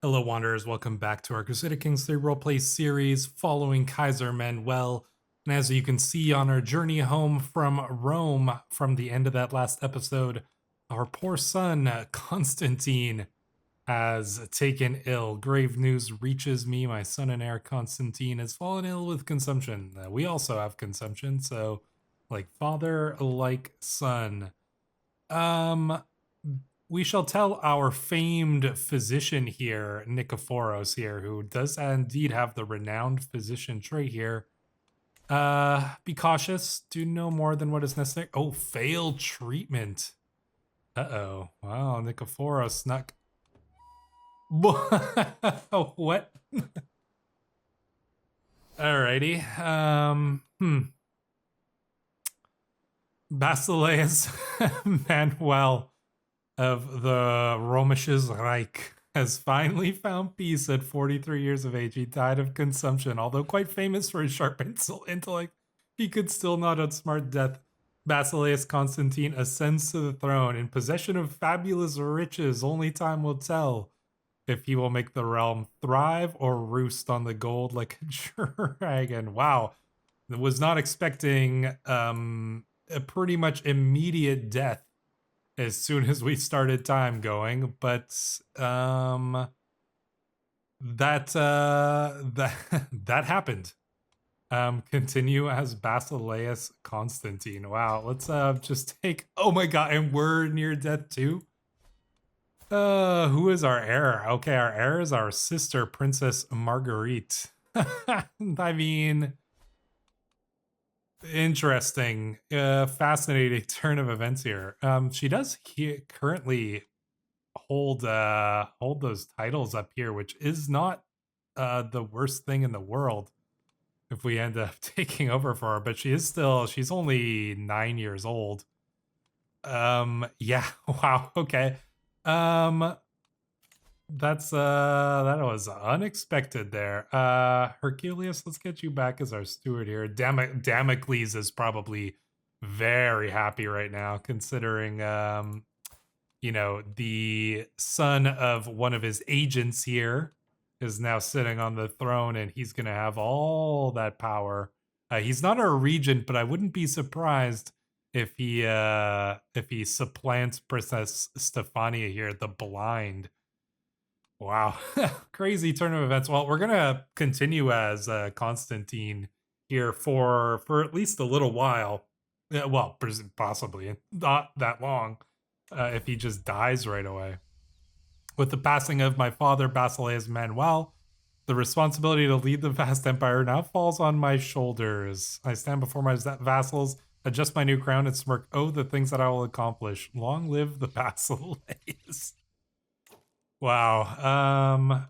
Hello, Wanderers. Welcome back to our Crusader Kings 3 roleplay series following Kaiser Manuel. And as you can see on our journey home from Rome from the end of that last episode, our poor son, Constantine, has taken ill. Grave news reaches me. My son and heir, Constantine, has fallen ill with consumption. We also have consumption, so like father, like son. Um, we shall tell our famed physician here, Nikephoros here, who does indeed have the renowned physician trait here. Be cautious. Do no more than what is necessary. Oh, failed treatment. Uh-oh. Wow, Nikephoros snuck. What? Alrighty. Basileus Manuel of the Romisches Reich has finally found peace at 43 years of age. He died of consumption. Although quite famous for his sharp intellect, he could still not outsmart death. Basileus Constantine ascends to the throne in possession of fabulous riches. Only time will tell if he will make the realm thrive or roost on the gold like a dragon. Wow. I was not expecting a pretty much immediate death as soon as we started time going, but that that happened. Continue as Basileus Constantine. Wow, let's just take, oh my god, and we're near death too. Who is our heir? Okay, our heir is our sister, Princess Margarete. I mean, interesting, fascinating turn of events here. She does currently hold those titles up here, which is not the worst thing in the world if we end up taking over for her. But she's only 9 years old. Yeah, wow, okay. That was unexpected there. Hercules, let's get you back as our steward here. Damocles is probably very happy right now, considering the son of one of his agents here is now sitting on the throne, and he's gonna have all that power. He's not our regent, but I wouldn't be surprised if he supplants Princess Stefania here, the blind. Wow. Crazy turn of events. Well, we're gonna continue as Constantine here for at least a little while. Well, possibly not that long, if he just dies right away. With the passing of my father, Basileus Manuel, the responsibility to lead the vast empire now falls on my shoulders. I stand before my vassals, adjust my new crown, and smirk. Oh, the things that I will accomplish. Long live the Basileus. Wow.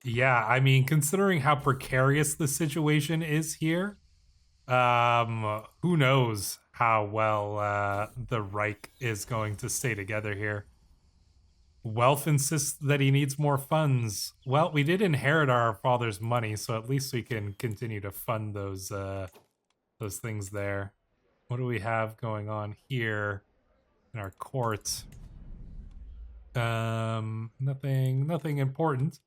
Yeah, I mean, considering how precarious the situation is here, who knows how well the Reich is going to stay together here. Wealth insists that he needs more funds. Well, we did inherit our father's money, so at least we can continue to fund those things there. What do we have going on here in our court? Nothing important.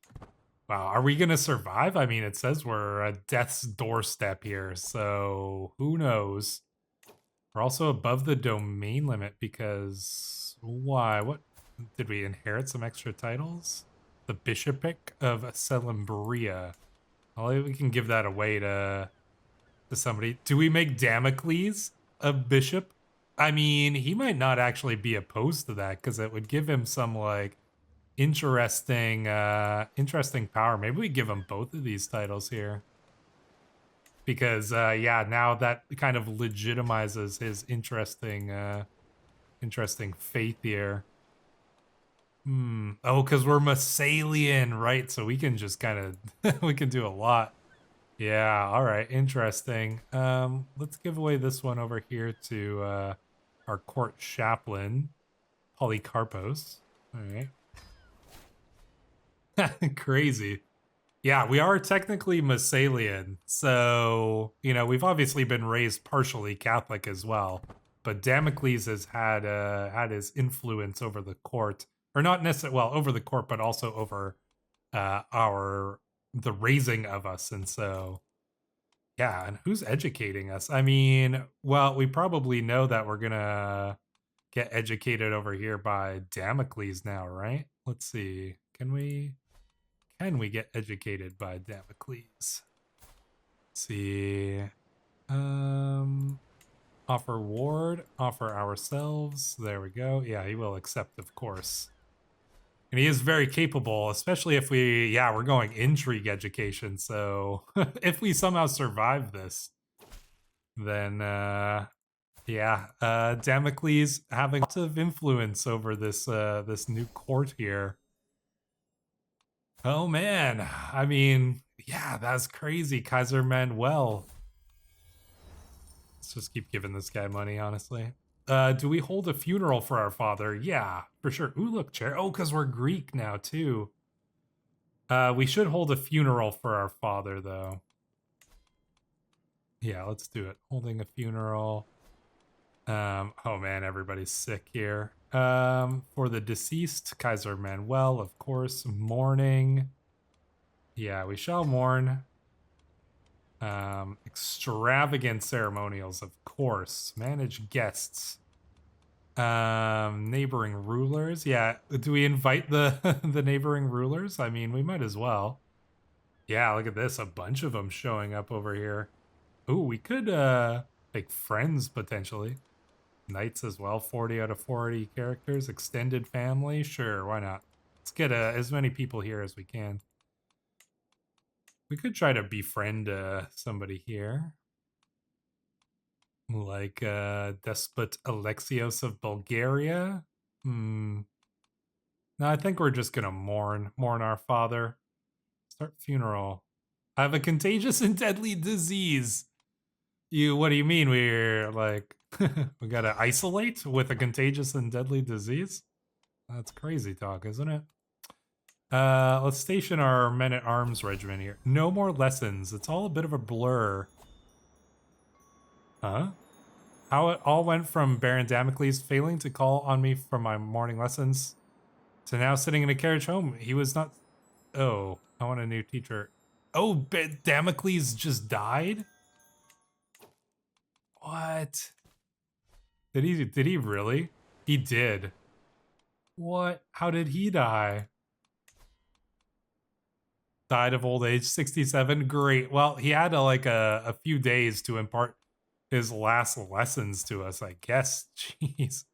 Wow, are we gonna survive? I mean, it says we're at death's doorstep here, so who knows? We're also above the domain limit because why? What did we inherit? Some extra titles? The bishopric of Celembria. Well, we can give that away to somebody. Do we make Damocles a bishop? I mean, he might not actually be opposed to that because it would give him some like interesting power. Maybe we give him both of these titles here. Because yeah, now that kind of legitimizes his interesting faith here. Oh, because we're Massalian, right? So we can just kind of we can do a lot. Yeah, all right, interesting. Let's give away this one over here to our court chaplain, Polycarpos. All right. Crazy. Yeah, we are technically Massalian, so we've obviously been raised partially Catholic as well. But Damocles has had his influence over the court, or not necessarily over the court, but also over the raising of us, and so yeah. And who's educating us? I mean, well, we probably know that we're gonna get educated over here by Damocles now, right? Let's see. Can we get educated by Damocles? Let's see. Offer ward, offer ourselves. There we go. Yeah, he will accept, of course. And he is very capable, especially if we're going intrigue education. So if we somehow survive this, then Damocles having lots of influence over this this new court here. Oh man, I mean, yeah, that's crazy, Kaiser Manuel. Let's just keep giving this guy money, honestly. Do we hold a funeral for our father? Yeah, for sure. Ooh, look, chair. Oh, because we're Greek now, too. We should hold a funeral for our father, though. Yeah, let's do it. Holding a funeral. Oh man, everybody's sick here. For the deceased, Kaiser Manuel, of course. Mourning. Yeah, we shall mourn. Extravagant ceremonials, of course. Manage guests. Neighboring rulers. Yeah, do we invite the the neighboring rulers? I mean, we might as well. Yeah, look at this, a bunch of them showing up over here. Ooh, we could make friends potentially. Knights as well, 40 out of 40 characters. Extended family, sure, why not? Let's get as many people here as we can. We could try to befriend somebody here. Like Despot Alexios of Bulgaria. No, I think we're just gonna mourn our father. Start funeral. I have a contagious and deadly disease. What do you mean? We're like, we gotta isolate with a contagious and deadly disease? That's crazy talk, isn't it? Let's station our men-at-arms regiment here. No more lessons. It's all a bit of a blur. Huh? How it all went from Baron Damocles failing to call on me for my morning lessons to now sitting in a carriage home. He was not... Oh, I want a new teacher. Oh, Damocles just died? What? Did he really? He did. What? How did he die? Died of old age, 67. Great. Well, he had a few days to impart his last lessons to us, I guess. Jeez.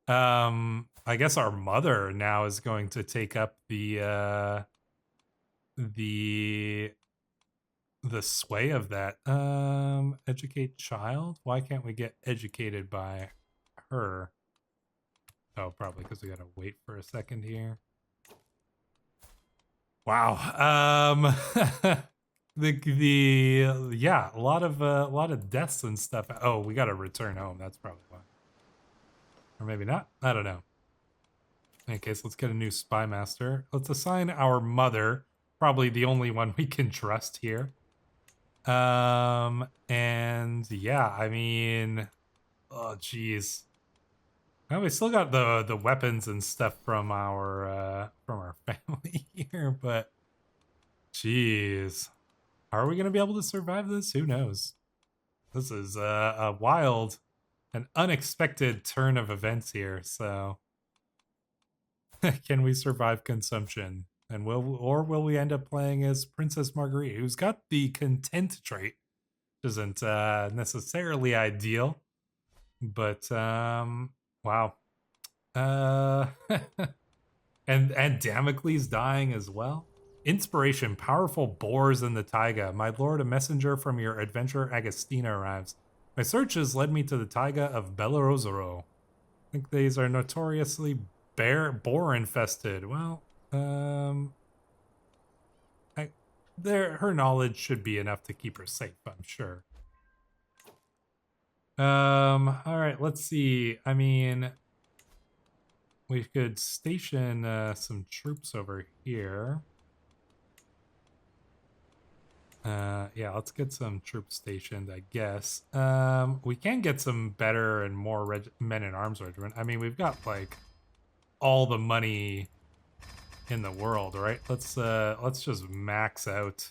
I guess our mother now is going to take up the sway of that. Educate child? Why can't we get educated by her? Oh, probably because we gotta wait for a second here. Wow. Yeah, a lot of deaths and stuff. Oh, we gotta return home. That's probably why. Or maybe not. I don't know. In any case, let's get a new spy master. Let's assign our mother, probably the only one we can trust here. And yeah, I mean, oh geez. Well, we still got the weapons and stuff from our family here, but jeez. Are we gonna be able to survive this? Who knows? This is a wild and unexpected turn of events here, so can we survive consumption? And will we end up playing as Princess Margarete, who's got the content trait, which isn't necessarily ideal, but wow. And Damocles dying as well. Inspiration, powerful boars in the taiga. My lord, a messenger from your adventurer Agostina arrives. My searches led me to the taiga of Bellerozero. I think these are notoriously boar infested. Well, her knowledge should be enough to keep her safe, I'm sure. All right, let's see. I mean, we could station some troops over here. Yeah, let's get some troops stationed, I guess. We can get some better and more men-at-arms regiment. I mean, we've got, like, all the money in the world, right? Let's just max out.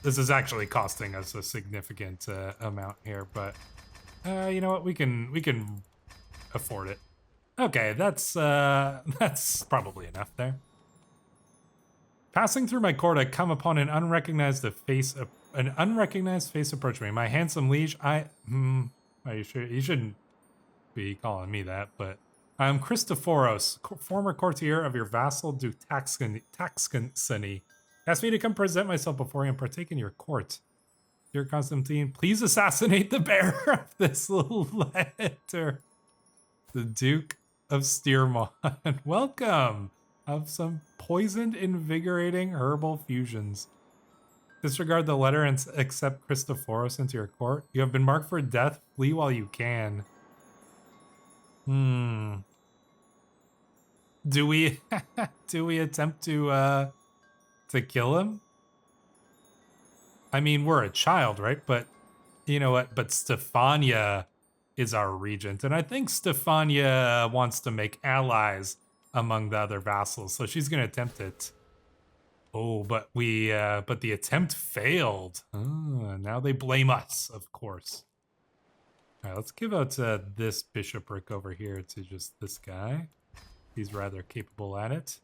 This is actually costing us a significant amount here, but you know what? We can afford it. Okay, that's probably enough there. Passing through my court, I come upon an unrecognized face approach me. My handsome liege, are you sure? You shouldn't be calling me that, but I'm Christophoros, former courtier of your vassal Duke Taxcony. Asked me to come present myself before you and partake in your court. Dear Constantine, please assassinate the bearer of this little letter. The Duke of Steermont. Welcome. Have some poisoned, invigorating herbal fusions. Disregard the letter and accept Christophoros into your court. You have been marked for death. Flee while you can. Do we do we attempt to kill him? I mean, we're a child, right? But you know what? But Stefania is our regent, and I think Stefania wants to make allies among the other vassals, so she's gonna attempt it. Oh, but the attempt failed. Now they blame us, of course. All right, let's give out this bishopric over here to just this guy. He's rather capable at it.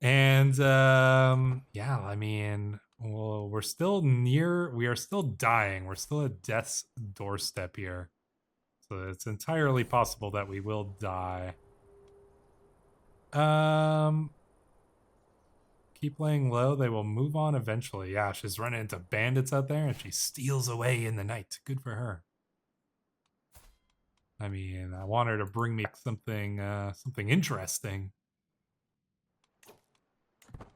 And yeah, I mean, well, we are still dying. We're still at death's doorstep here. So it's entirely possible that we will die. Keep laying low. They will move on eventually. Yeah, she's running into bandits out there and she steals away in the night. Good for her. I mean, I want her to bring me something interesting.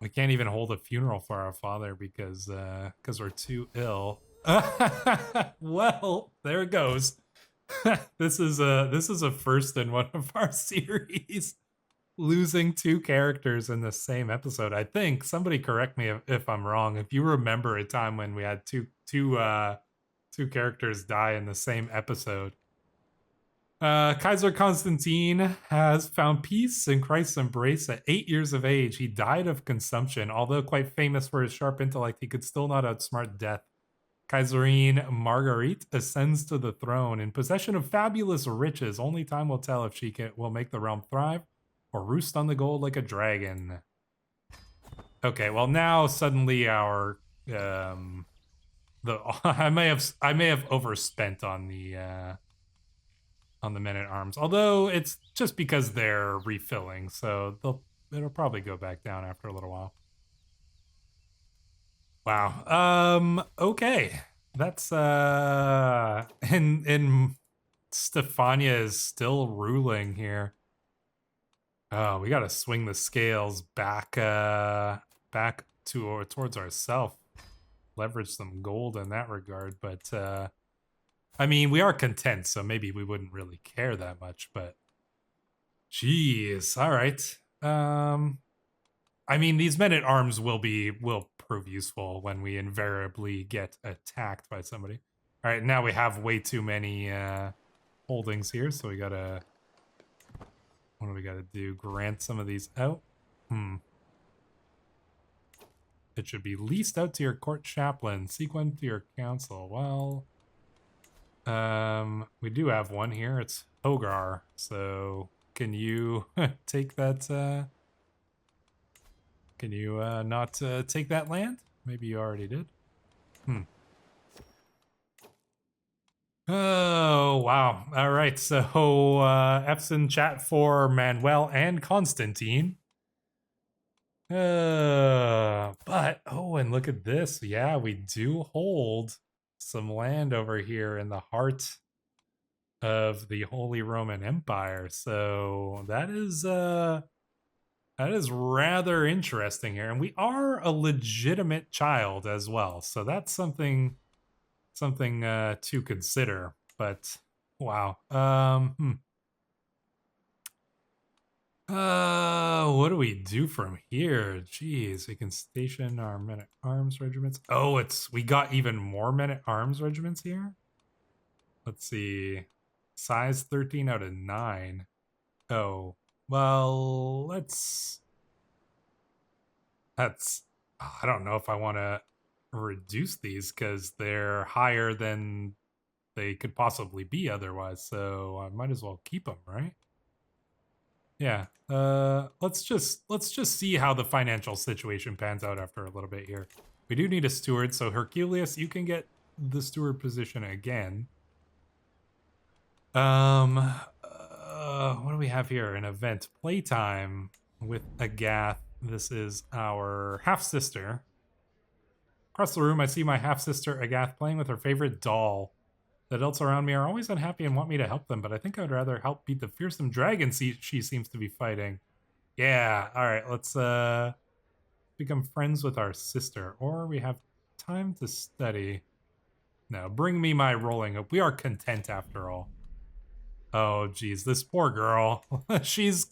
We can't even hold a funeral for our father because we're too ill. Well, there it goes. This is a first in one of our series. Losing two characters in the same episode. I think somebody correct me if I'm wrong. If you remember a time when we had two characters die in the same episode. Kaiser Constantine has found peace in Christ's embrace at 8 years of age. He died of consumption. Although quite famous for his sharp intellect, he could still not outsmart death. Kaiserine Margarete ascends to the throne in possession of fabulous riches. Only time will tell if she will make the realm thrive or roost on the gold like a dragon. Okay, well now suddenly our I may have overspent on the men-at-arms. Although it's just because they're refilling, so it'll probably go back down after a little while. Wow. Okay. That's and Stefania is still ruling here. Oh, we gotta swing the scales back towards ourselves. Leverage some gold in that regard, but I mean, we are content, so maybe we wouldn't really care that much, but jeez, all right. I mean, these men-at-arms will prove useful when we invariably get attacked by somebody. All right, now we have way too many holdings here, so we gotta... What do we gotta do? Grant some of these out? It should be leased out to your court chaplain. Sequent to your council. Well... we do have one here. It's Hogar. So can you take that? Can you not take that land? Maybe you already did. Oh wow! All right. So F's in chat for Manuel and Constantine. But oh, and look at this. Yeah, we do hold some land over here in the heart of the Holy Roman Empire. So that is rather interesting here. And we are a legitimate child as well. So that's something to consider. But wow. What do we do from here? Jeez, we can station our men-at-arms regiments. Oh, we got even more men-at-arms regiments here? Let's see. Size 13 out of 9. Oh, well, let's That's, I don't know if I want to reduce these because they're higher than they could possibly be otherwise. So I might as well keep them, right? Yeah. Let's just see how the financial situation pans out after a little bit here. We do need a steward, so Herculeus, you can get the steward position again. What do we have here? An event playtime with Agath. This is our half sister. Across the room, I see my half sister Agath playing with her favorite doll. The adults around me are always unhappy and want me to help them, but I think I'd rather help beat the fearsome dragon she seems to be fighting. Yeah, all right, let's become friends with our sister, or we have time to study. No, bring me my rolling hope. We are content after all. Oh, geez, this poor girl. She's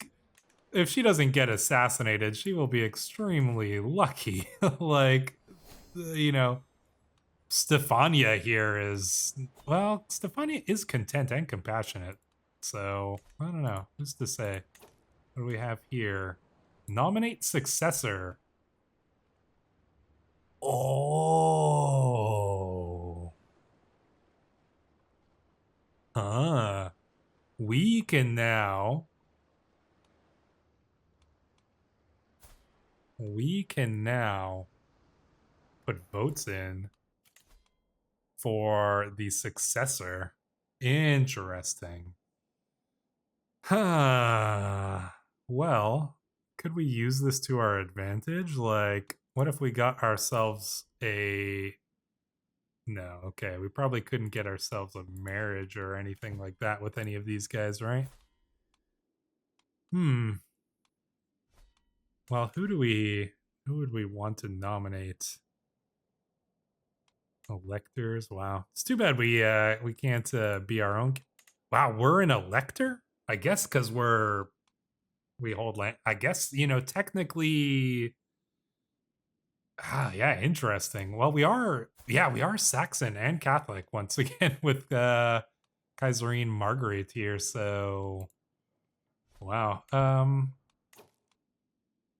if she doesn't get assassinated, she will be extremely lucky. Like, you know, Stefania here is, well, Stefania is content and compassionate. So, I don't know. Who's to say? What do we have here? Nominate successor. Oh. Huh. We can now put votes in for the successor. Interesting. Huh. Well, could we use this to our advantage? Like, what if we got ourselves a... No, okay. We probably couldn't get ourselves a marriage or anything like that with any of these guys, right? Well, who would we want to nominate? Electors. Wow. It's too bad we can't be our own. Wow, we're an elector? I guess cuz we hold land. I guess, technically yeah, interesting. Well, we are Saxon and Catholic once again with Kaiserine Margarete here, so wow.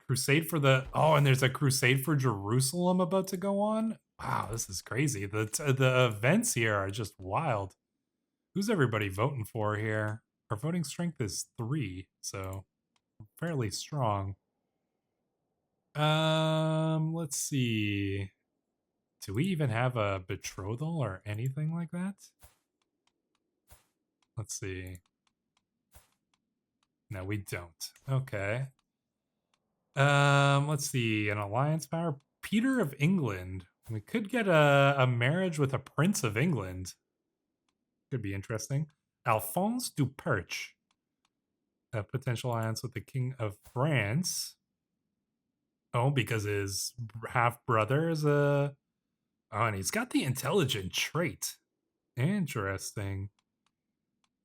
Crusade for the and there's a crusade for Jerusalem about to go on. Wow, this is crazy. The events here are just wild. Who's everybody voting for here? Our voting strength is 3, so fairly strong. Let's see. Do we even have a betrothal or anything like that? Let's see. No, we don't. Okay. Let's see. An alliance power. Peter of England. We could get a marriage with a prince of England. Could be interesting. Alphonse du Perche. A potential alliance with the King of France. Oh, because his half brother is a... Oh, and he's got the intelligent trait. Interesting.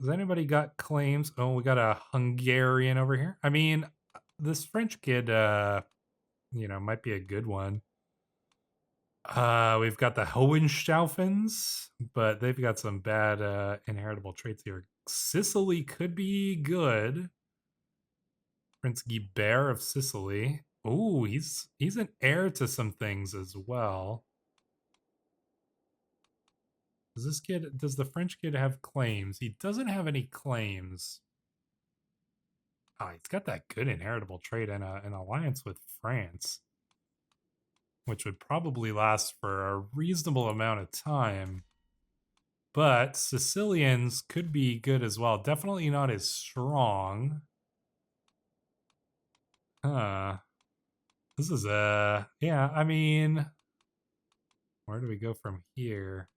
Has anybody got claims? Oh, we got a Hungarian over here. I mean, this French kid, might be a good one. We've got the Hohenstaufens, but they've got some bad inheritable traits here. Sicily could be good. Prince Guibert of Sicily. Oh, he's an heir to some things as well. Does the French kid have claims? He doesn't have any claims. Oh, he's got that good inheritable trait and an alliance with France, which would probably last for a reasonable amount of time. But Sicilians could be good as well. Definitely not as strong. Huh. This is yeah, I mean, where do we go from here?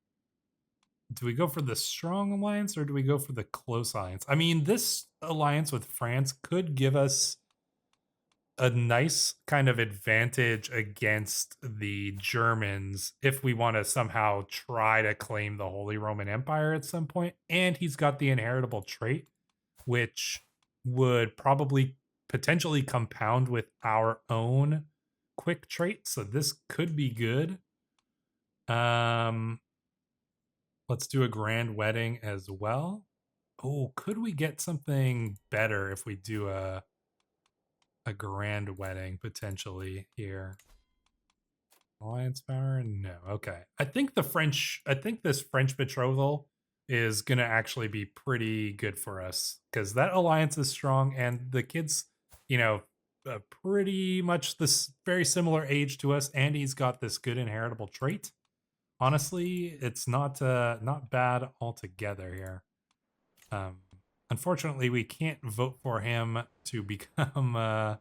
Do we go for the strong alliance or do we go for the close alliance? I mean, this alliance with France could give us a nice kind of advantage against the Germans if we want to somehow try to claim the Holy Roman Empire at some point. And he's got the inheritable trait, which would probably potentially compound with our own quick trait. So this could be good. Let's do a grand wedding as well. Oh, could we get something better if we do a grand wedding potentially here? Alliance power? No. Okay. I think this French betrothal is gonna actually be pretty good for us because that alliance is strong and the kids, you know, pretty much this very similar age to us, and he's got this good inheritable trait. Honestly, it's not bad altogether here. Um, unfortunately, we can't vote for him to become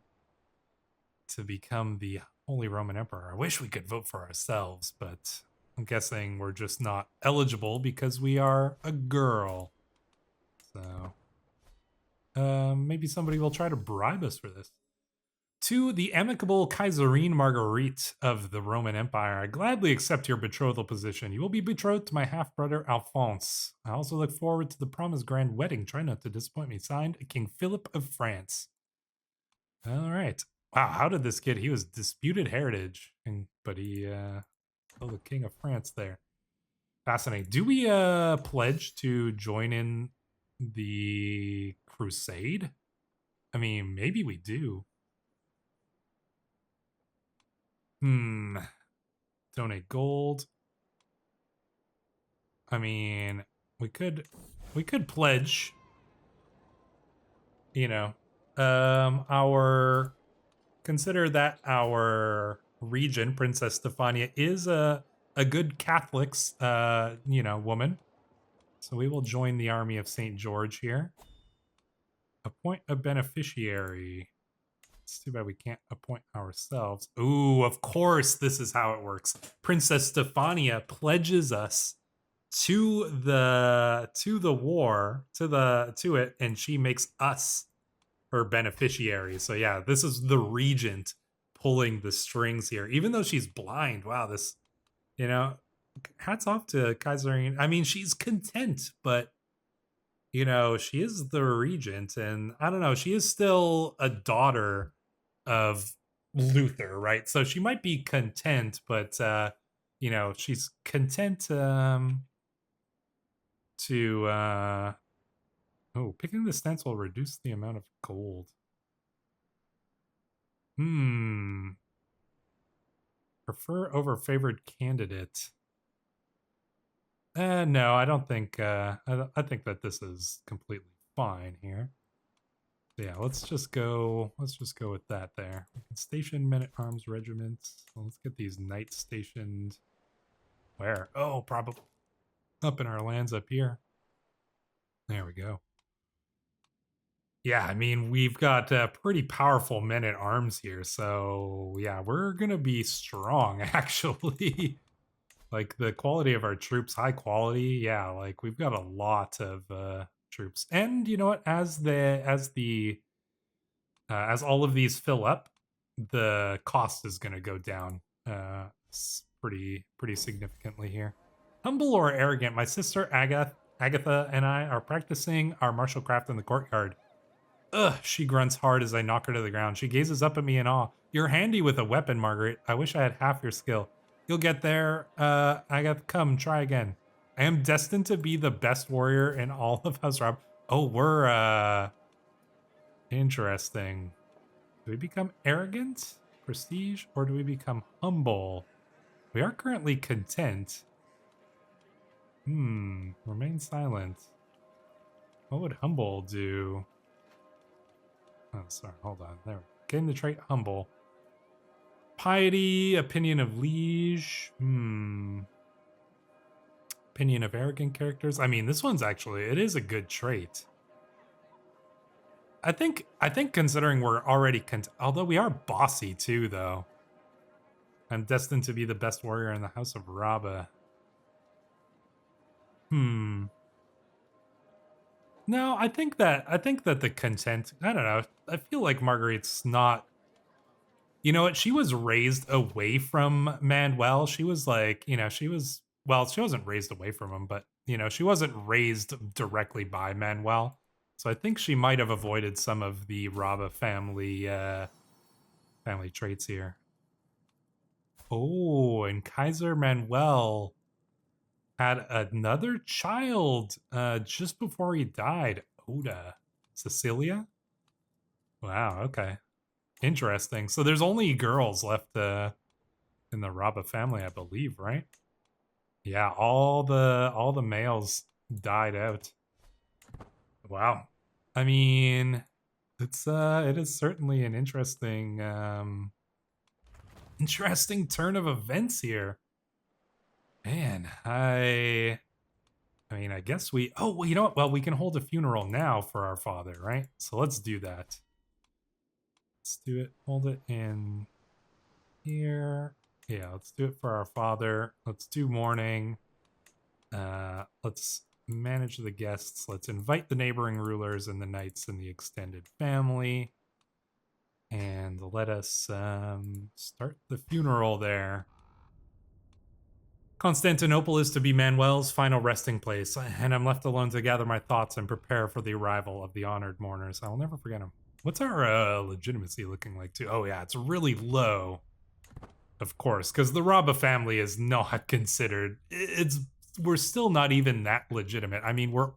the Holy Roman Emperor. I wish we could vote for ourselves, but I'm guessing we're just not eligible because we are a girl. So maybe somebody will try to bribe us for this. To the amicable Kaiserine Margarete of the Roman Empire, I gladly accept your betrothal position. You will be betrothed to my half-brother Alphonse. I also look forward to the promised grand wedding. Try not to disappoint me. Signed, King Philip of France. All right. Wow, how did this kid? He was disputed heritage, but he still the king of France there. Fascinating. Do we pledge to join in the Crusade? I mean, maybe we do. Donate gold. I mean, we could pledge, you know, consider that our regent, Princess Stefania, is a good Catholic's woman. So we will join the army of St. George here. Appoint a beneficiary. It's too bad we can't appoint ourselves. Ooh, of course, this is how it works. Princess Stefania pledges us to the war, to it, and she makes us her beneficiary. So yeah, this is the regent pulling the strings here, even though she's blind. Wow, this, hats off to Kaiserine. I mean, she's content, but she is the regent, and I don't know, she is still a daughter of Luther, right? So she might be content, but she's content to picking the stance will reduce the amount of gold. Prefer over favored candidate. No, I don't think I think that this is completely fine here. Yeah, let's just go with that there. We can station men-at-arms regiments. So let's get these knights stationed. Where? Oh, probably up in our lands up here. There we go. Yeah, I mean, we've got pretty powerful men-at-arms here, so yeah, we're gonna be strong, actually. Like, the quality of our troops, high quality, yeah, like, we've got a lot of troops. And you know what, as all of these fill up, the cost is gonna go down pretty significantly here. Humble or arrogant, my sister Agatha and I are practicing our martial craft in the courtyard. Ugh, she grunts hard as I knock her to the ground. She gazes up at me in awe. You're handy with a weapon, Margaret. I wish I had half your skill. You'll get there. Agatha, come, try again. I am destined to be the best warrior in all of House Rabe. Oh, we're, interesting. Do we become arrogant, prestige, or do we become humble? We are currently content. Remain silent. What would humble do? Oh, sorry, hold on. There we go. Getting the trait humble. Piety, opinion of liege. Opinion of arrogant characters. I mean, this one's actually, it is a good trait. I think considering we're already although we are bossy too, though. I'm destined to be the best warrior in the House of Rabe. No, I think that the content, I don't know. I feel like Marguerite's not, you know what? She was raised away from Manuel. She was like, she wasn't raised away from him, but she wasn't raised directly by Manuel. So I think she might have avoided some of the Rabe family traits here. Oh, and Kaiser Manuel had another child just before he died. Oda. Cecilia? Wow, okay. Interesting. So there's only girls left in the Rabe family, I believe, right? Yeah, all the males died out. Wow. I mean, it is certainly an interesting turn of events here. Man, I mean, I guess oh, well, you know what? Well, we can hold a funeral now for our father, right? So let's do that. Let's do it. Hold it in here. Yeah, let's do it for our father. Let's do mourning. Let's manage the guests. Let's invite the neighboring rulers and the knights and the extended family. And let us start the funeral there. Constantinople is to be Manuel's final resting place, and I'm left alone to gather my thoughts and prepare for the arrival of the honored mourners. I will never forget him. What's our legitimacy looking like, too? Oh, yeah, it's really low, of course, because the Rabe family is not considered. We're still not even that legitimate. I mean, we're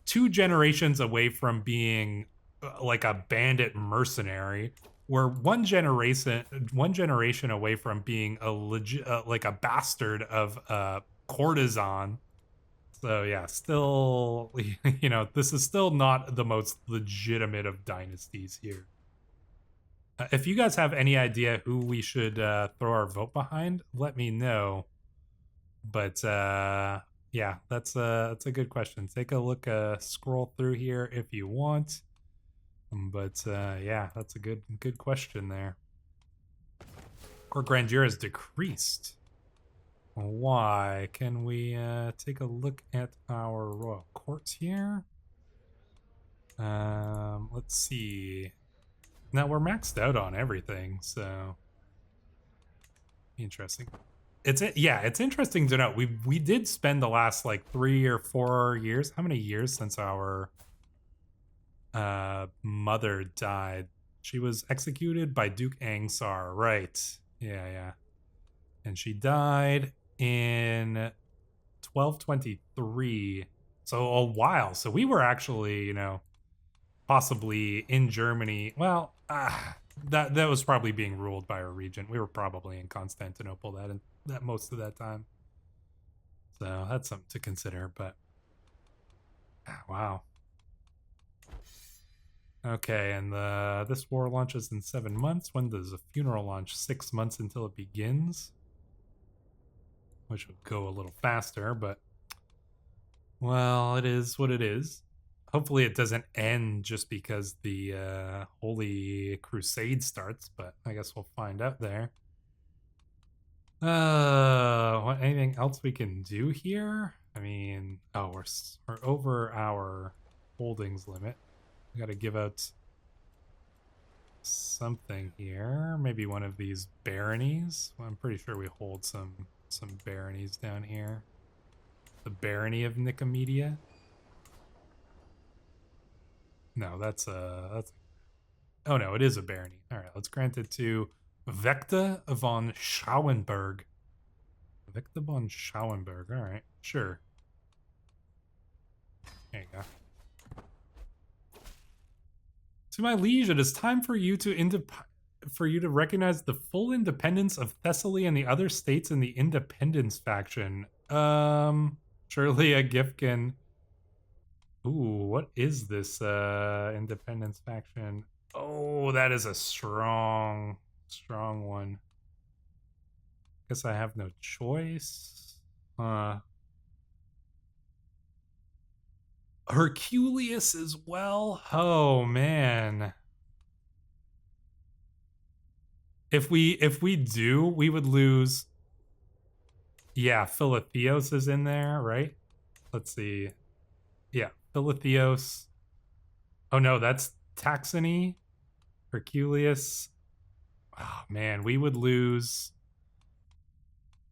2 generations away from being like a bandit mercenary. We're one generation away from being like a bastard of a courtesan. So yeah, still, this is still not the most legitimate of dynasties here. If you guys have any idea who we should throw our vote behind, let me know. But yeah, that's a good question. Take a look, scroll through here if you want. But yeah, that's a good question there. Court grandeur has decreased. Why? Can we take a look at our royal courts here? Let's see. Now we're maxed out on everything, so interesting. It's interesting to note we did spend the last like 3 or 4 years. How many years since our mother died? She was executed by Duke Angsar, right? Yeah. And she died in 1223. So a while. So we were actually, possibly in Germany. Well, that was probably being ruled by a regent. We were probably in Constantinople that most of that time. So that's something to consider. But wow. Okay, and this war launches in 7 months. When does the funeral launch? 6 months until it begins. Which would go a little faster, but well, it is what it is. Hopefully it doesn't end just because the Holy Crusade starts, but I guess we'll find out there. Anything else we can do here? I mean, oh, we're over our holdings limit. We got to give out something here. Maybe one of these baronies. Well, I'm pretty sure we hold some baronies down here. The barony of Nicomedia. No, that's oh no, it is a barony. All right, let's grant it to Vecta von Schauenberg. Vecta von Schauenberg. All right, sure. There you go. To my liege, it is time for you to recognize the full independence of Thessaly and the other states in the independence faction. Surely a gift can. Ooh, what is this independence faction? Oh, that is a strong one. Guess I have no choice. Herculeus as well? Oh man. If we do, we would lose. Yeah, Philotheos is in there, right? Let's see. Yeah, Philotheos. Oh no, that's Taxony. Herculeus. Oh man, we would lose.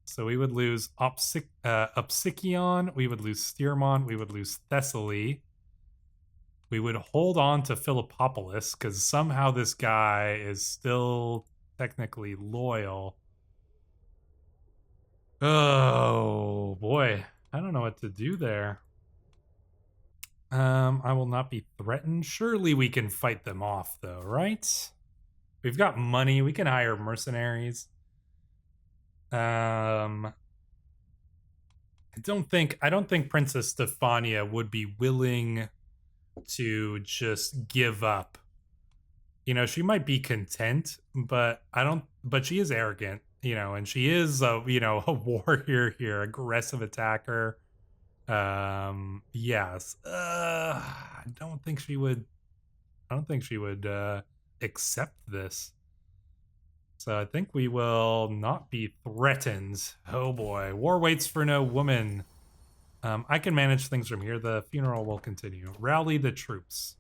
So we would lose Opsikion, we would lose Styrmont, we would lose Thessaly. We would hold on to Philippopolis because somehow this guy is still technically loyal. Oh boy, I don't know what to do there. I will not be threatened. Surely we can fight them off though, right? We've got money. We can hire mercenaries. I don't think Princess Stefania would be willing to just give up. You know, she might be content, but but she is arrogant, you know, and she is a, you know, a warrior here, aggressive attacker. Yes. I don't think she would accept this. So I think we will not be threatened. Oh boy, war waits for no woman. I can manage things from here. The funeral will continue. Rally the troops.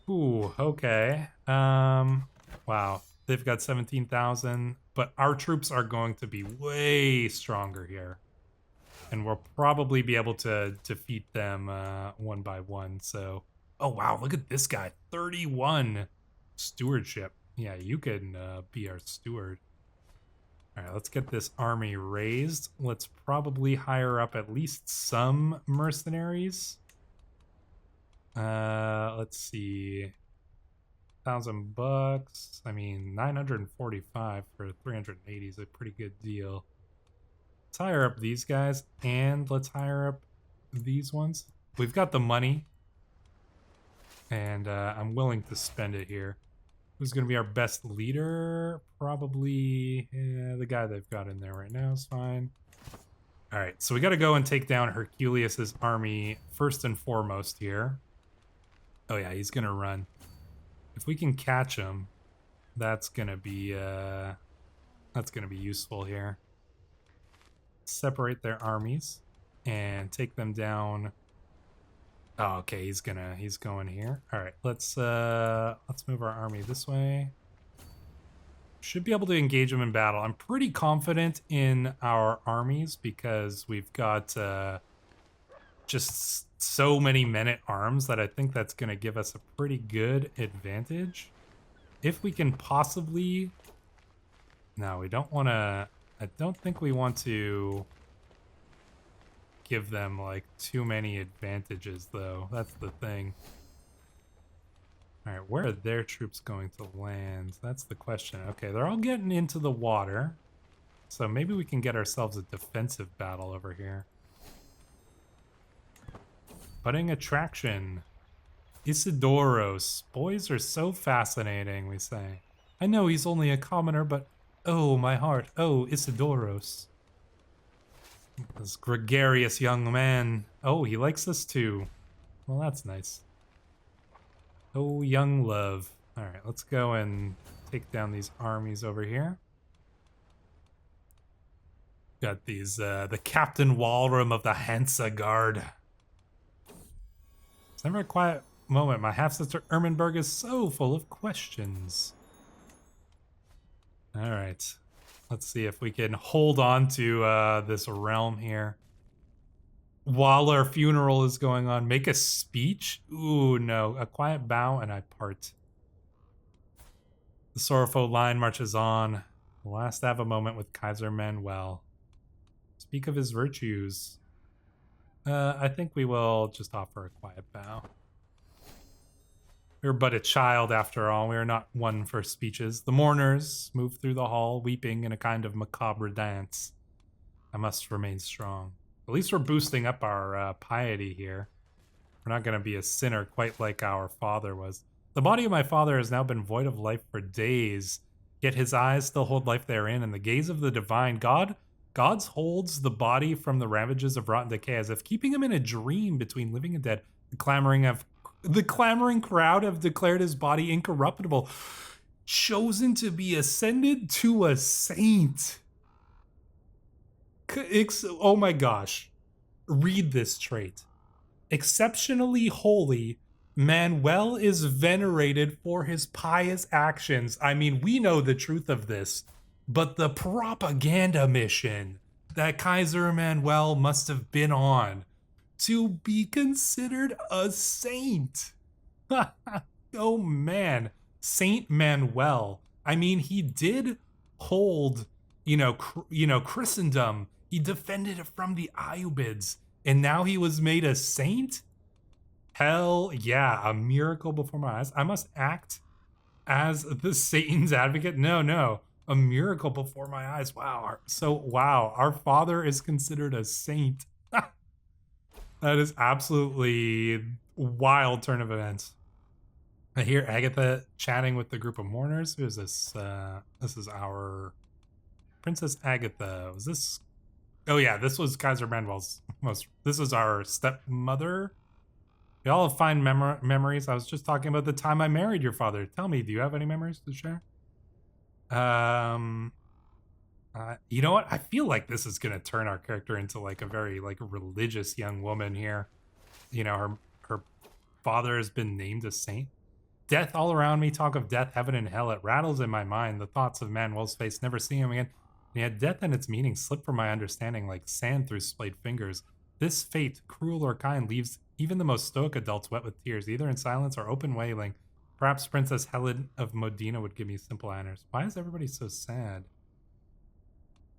Ooh, okay. Wow. They've got 17,000, but our troops are going to be way stronger here. And we'll probably be able to defeat them one by one. So, oh wow, look at this guy. 31 stewardship. Yeah, you can be our steward. All right, let's get this army raised. Let's probably hire up at least some mercenaries. Let's see. $1,000. I mean, 945 for 380 is a pretty good deal. Let's hire up these guys, and let's hire up these ones. We've got the money, and I'm willing to spend it here. Who's going to be our best leader? Probably the guy they've got in there right now is fine. All right, so we got to go and take down Herculius's army first and foremost here. Oh yeah, he's going to run. If we can catch him, that's going to be useful here. Separate their armies and take them down. Oh, okay, he's going here. All right, let's move our army this way. Should be able to engage them in battle. I'm pretty confident in our armies because we've got just so many men-at-arms that I think that's going to give us a pretty good advantage. If we can possibly... No, we don't want to... I don't think we want to give them, like, too many advantages, though. That's the thing. All right, where are their troops going to land? That's the question. Okay, they're all getting into the water. So maybe we can get ourselves a defensive battle over here. Budding attraction. Isidoros. Boys are so fascinating, we say. I know he's only a commoner, but oh, my heart. Oh, Isidoros. This gregarious young man. Oh, he likes us too. Well, that's nice. Oh, young love. All right, let's go and take down these armies over here. Got these, the Captain Walram of the Hansa Guard. It's never a quiet moment. My half-sister Ermenberg is so full of questions. All right. Let's see if we can hold on to this realm here. While our funeral is going on, make a speech? Ooh, no. A quiet bow and I part. The sorrowful line marches on. Last have a moment with Kaiser Manuel. Speak of his virtues. I think we will just offer a quiet bow. We are but a child after all. We are not one for speeches. The mourners move through the hall, weeping in a kind of macabre dance. I must remain strong. At least we're boosting up our piety here. We're not going to be a sinner quite like our father was. The body of my father has now been void of life for days, yet his eyes still hold life therein, and the gaze of the divine God's holds the body from the ravages of rotten decay, as if keeping him in a dream between living and dead. The clamoring crowd have declared his body incorruptible, chosen to be ascended to a saint. Oh my gosh. Read this trait. Exceptionally holy, Manuel is venerated for his pious actions. I mean, we know the truth of this, but the propaganda mission that Kaiser Manuel must have been on to be considered a saint. Oh man, Saint Manuel. I mean, he did hold, Christendom. He defended it from the Ayyubids, and now he was made a saint? Hell yeah, a miracle before my eyes. I must act as the Satan's advocate? No. A miracle before my eyes. Wow. So, wow. Our father is considered a saint. That is absolutely wild turn of events. I hear Agatha chatting with the group of mourners. Who is this? This is our Princess Agatha. Was this? Oh yeah, this was Kaiser Manuel's most. This is our stepmother. We all have fine memories. I was just talking about the time I married your father. Tell me, do you have any memories to share? You know what? I feel like this is gonna turn our character into like a very like religious young woman here. You know, her father has been named a saint. Death all around me, talk of death, heaven and hell. It rattles in my mind. The thoughts of Manuel's face, never seeing him again. And yet death and its meaning slip from my understanding like sand through splayed fingers. This fate, cruel or kind, leaves even the most stoic adults wet with tears, either in silence or open wailing. Perhaps Princess Helen of Modena would give me simple answers. Why is everybody so sad?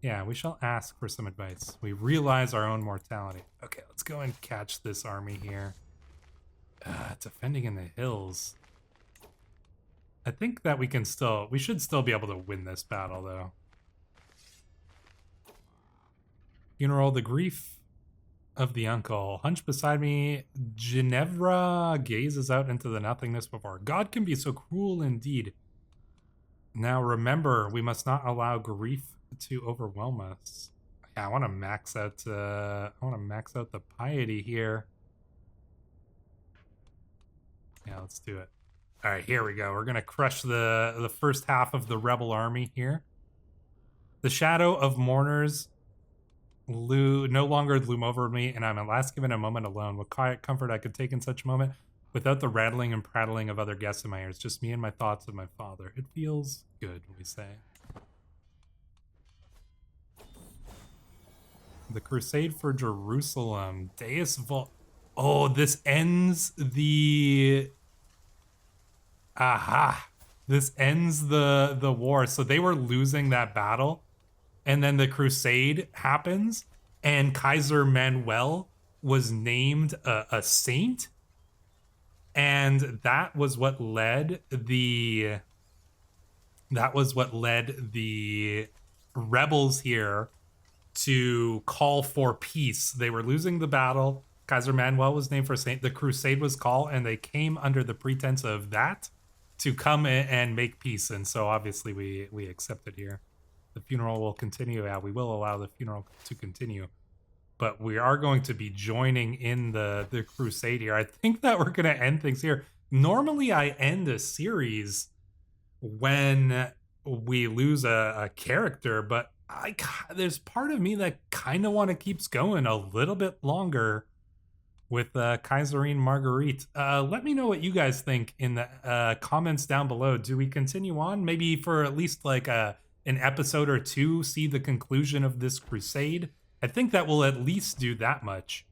Yeah, we shall ask for some advice. We realize our own mortality. Okay, let's go and catch this army here. Defending in the hills. I think that we should still be able to win this battle, though. Funeral, the grief of the uncle. Hunched beside me, Ginevra gazes out into the nothingness before. God can be so cruel indeed. Now remember, we must not allow grief to overwhelm us. Yeah, I want to max out. The piety here. Yeah, let's do it. All right, here we go. We're gonna crush the first half of the rebel army here. The shadow of mourners no longer loom over me, and I'm at last given a moment alone. What quiet comfort I could take in such a moment, without the rattling and prattling of other guests in my ears. Just me and my thoughts of my father. It feels good, we say. The Crusade for Jerusalem. Deus Vol. Oh, this ends the. Aha. This ends the war. So they were losing that battle. And then the Crusade happens. And Kaiser Manuel was named a saint. And that was what led the. That was what led the rebels here to call for peace. They were losing the battle. Kaiser Manuel was named for saint. The Crusade was called, and they came under the pretense of that to come in and make peace. And so obviously we accepted here. The funeral will continue. Yeah, we will allow the funeral to continue. But we are going to be joining in the Crusade here. I think that we're going to end things here. Normally I end a series when we lose a character, but there's part of me that kind of want to keep going a little bit longer with Kaiserine Margarete. Let me know what you guys think in the comments down below. Do we continue on? Maybe for at least like an episode or two, see the conclusion of this crusade. I think that will at least do that much.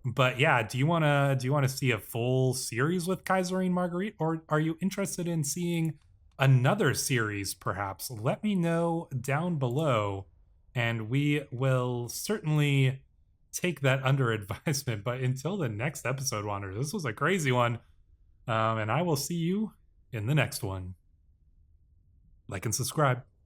But yeah, do you want to see a full series with Kaiserine Margarete, or are you interested in seeing another series perhaps? Let me know down below, and we will certainly take that under advisement. But until the next episode, Wanderers, this was a crazy one, and I will see you in the next one. Like and subscribe.